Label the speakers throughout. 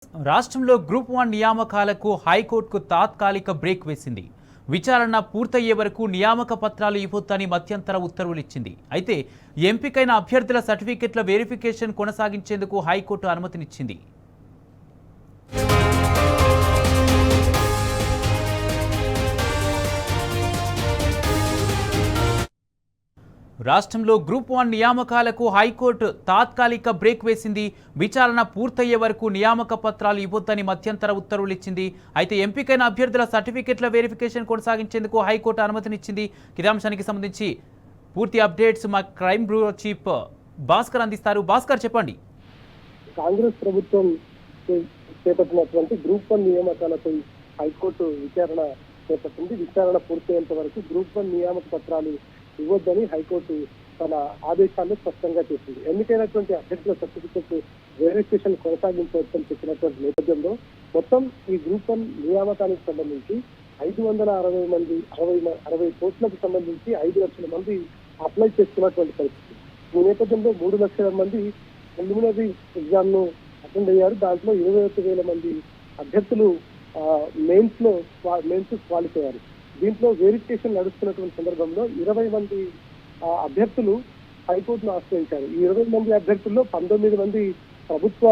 Speaker 1: రాష్ట్రంలో గ్రూప్ 1 నియామకాలకు హైకోర్టుకు తాత్కాలిక బ్రేక్ వేసింది. విచారణ పూర్తయ్యే వరకు నియామక పత్రాలు ఇవ్వొద్దని మధ్యంతర ఉత్తర్వులు ఇచ్చింది. అయితే ఎంపికైన అభ్యర్థుల సర్టిఫికెట్ల వెరిఫికేషన్ కొనసాగించేందుకు హైకోర్టు అనుమతినిచ్చింది. రాష్ట్రంలో గ్రూప్ 1 నియామకాలకు హైకోర్టు తాత్కాలిక బ్రేక్ వేసింది. విచారణ పూర్తయ్యే వరకు నియామక పత్రాలు ఇవ్వొద్దని మధ్యంతర ఉత్తర్వులు ఇచ్చింది. అయితే ఎంపికైన అభ్యర్థుల సర్టిఫికెట్ల వెరిఫికేషన్ కొనసాగించేందుకు హైకోర్టు అనుమతినిచ్చింది. ఇదే అంశానికి సంబంధించి పూర్తి అప్డేట్స్ మా క్రైమ్ బ్యూరో చీఫ్ భాస్కర్ అందిస్తారు. భాస్కర్, చెప్పండి.
Speaker 2: కాంగ్రెస్ ప్రభుత్వం చేపట్టినటువంటి గ్రూప్ 1 నియామకాలపై హైకోర్టు విచారణ చేపట్టింది. విచారణ పూర్తయ్యేంత వరకు గ్రూప్ 1 నియామక పత్రాలు ఇవ్వొద్దని హైకోర్టు తన ఆదేశాల్లో స్పష్టంగా చేసింది. ఎన్నికైనటువంటి అభ్యర్థుల సర్టిఫికెట్ వెరిఫికేషన్ కొనసాగించవచ్చని చెప్పినటువంటి నేపథ్యంలో మొత్తం ఈ గ్రూప్ 1 నియామకానికి సంబంధించి 560 పోస్టులకు సంబంధించి 5 లక్షల మంది అప్లై చేసుకున్నటువంటి పరిస్థితి. ఈ నేపథ్యంలో 3 లక్షల మంది ప్రిలిమినరీ ఎగ్జామ్ ను అటెండ్ అయ్యారు. దాంట్లో 21,000 మంది అభ్యర్థులు మెయిన్స్ క్వాలిఫై అయ్యారు. దీంట్లో వెరిఫికేషన్ నడుస్తున్నటువంటి సందర్భంలో 20 మంది అభ్యర్థులు హైకోర్టును ఆశ్రయించారు. ఈ 20 మంది అభ్యర్థుల్లో 19 మంది ప్రభుత్వ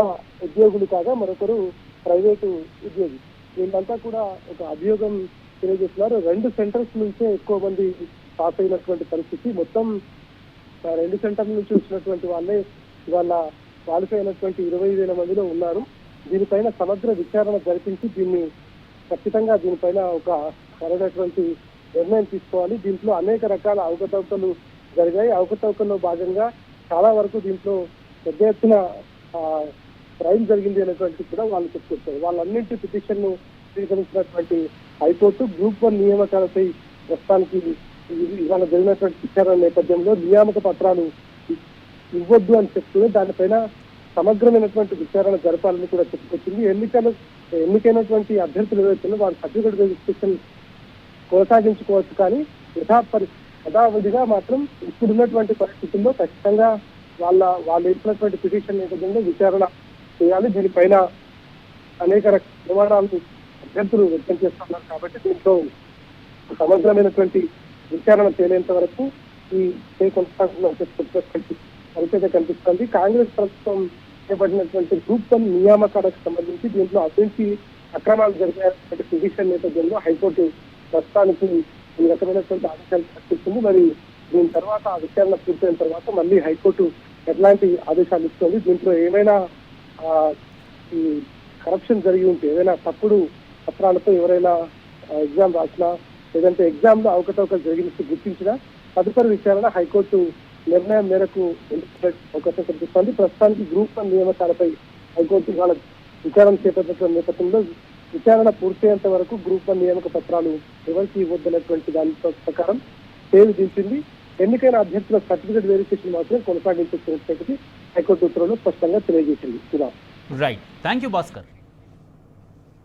Speaker 2: ఉద్యోగులు కాగా మరొకరు ప్రైవేటు ఉద్యోగి. వీళ్ళంతా కూడా ఒక అభియోగం తెలియజేస్తున్నారు. 2 సెంటర్స్ నుంచే ఎక్కువ మంది పాస్ అయినటువంటి పరిస్థితి. మొత్తం 2 సెంటర్ల నుంచి వచ్చినటువంటి వాళ్ళే ఇవాళ క్వాలిఫై అయినటువంటి 20,000 మందిలో ఉన్నారు. దీనిపైన సమగ్ర విచారణ జరిపించి ఖచ్చితంగా దీనిపైన ఒక సరైనటువంటి నిర్ణయం తీసుకోవాలి. దీంట్లో అనేక రకాల అవకతవకలు జరిగాయి. అవకతవకల్లో భాగంగా చాలా వరకు దీంట్లో పెద్ద ఎత్తున క్రైమ్ జరిగింది అనేటువంటి కూడా వాళ్ళు చెప్పుకొచ్చారు. వాళ్ళన్నింటి పిటిషన్ ను స్వీకరించినటువంటి హైకోర్టు గ్రూప్ 1 నియామకాలపై ప్రస్తుతానికి ఇవాళ జరిగినటువంటి విచారణ నేపథ్యంలో నియామక పత్రాలు ఇవ్వద్దు అని చెప్తూనే దానిపైన సమగ్రమైనటువంటి విచారణ జరపాలని కూడా చెప్పుకొచ్చింది. ఎన్నికైనటువంటి అభ్యర్థులు ఏవైతే వారి సర్టిఫికెట్ వెరిఫికేషన్ కొనసాగించుకోవచ్చు, కానీ యథావిధిగా మాత్రం ఇప్పుడున్నటువంటి పరిస్థితుల్లో ఖచ్చితంగా వాళ్ళు ఇచ్చినటువంటి పిటిషన్ నేపథ్యంలో విచారణ చేయాలి. దీనిపైన అనేక ప్రమాణాలు అభ్యర్థులు వ్యక్తం చేస్తున్నారు. కాబట్టి దీంట్లో సమగ్రమైనటువంటి విచారణ తేలేంత వరకు ఈ కొనసాగుతున్నటువంటి పరిస్థితి కనిపిస్తుంది. కాంగ్రెస్ ప్రభుత్వం చేపట్టినటువంటి గ్రూప్ 1 నియామకాలకు సంబంధించి దీంట్లో అవినీతి అక్రమాలు జరిగినటువంటి పిటిషన్ నేపథ్యంలో హైకోర్టు ప్రస్తుతానికి ఈ రకమైనటువంటి ఆదేశాలు ప్రకటిస్తుంది. మరి దీని తర్వాత ఆ విచారణ పూర్తయిన తర్వాత మళ్ళీ హైకోర్టు ఎట్లాంటి ఆదేశాలు ఇస్తుంది, దీంట్లో ఏమైనా ఈ కరప్షన్ జరిగి ఉంటే, ఏదైనా తప్పుడు పత్రాలతో ఎవరైనా ఎగ్జామ్ రాసినా లేదంటే ఎగ్జామ్ లో అవకతవకలు జరిగినట్టు గుర్తించినా తదుపరి విచారణ హైకోర్టు నిర్ణయం మేరకు అవకాశం కల్పిస్తోంది. ప్రస్తుతానికి గ్రూప్ 1 నియామకాలపై హైకోర్టు ఇవాళ విచారణ చేపట్టిన నేపథ్యంలో విచారణ పూర్తయ్యేంత వరకు గ్రూప్ 1 నియామక పత్రాలు ఎవరికి ఇవ్వద్దనేటువంటి దాని ప్రకారం స్టే విధించింది. ఎన్నికైన అభ్యర్థుల సర్టిఫికేట్ వెరిఫికేషన్ మాత్రం కొనసాగించేటువంటి హైకోర్టు ఉత్తర్వులు స్పష్టంగా తెలియజేసింది.
Speaker 1: Right, thank you Bhaskar.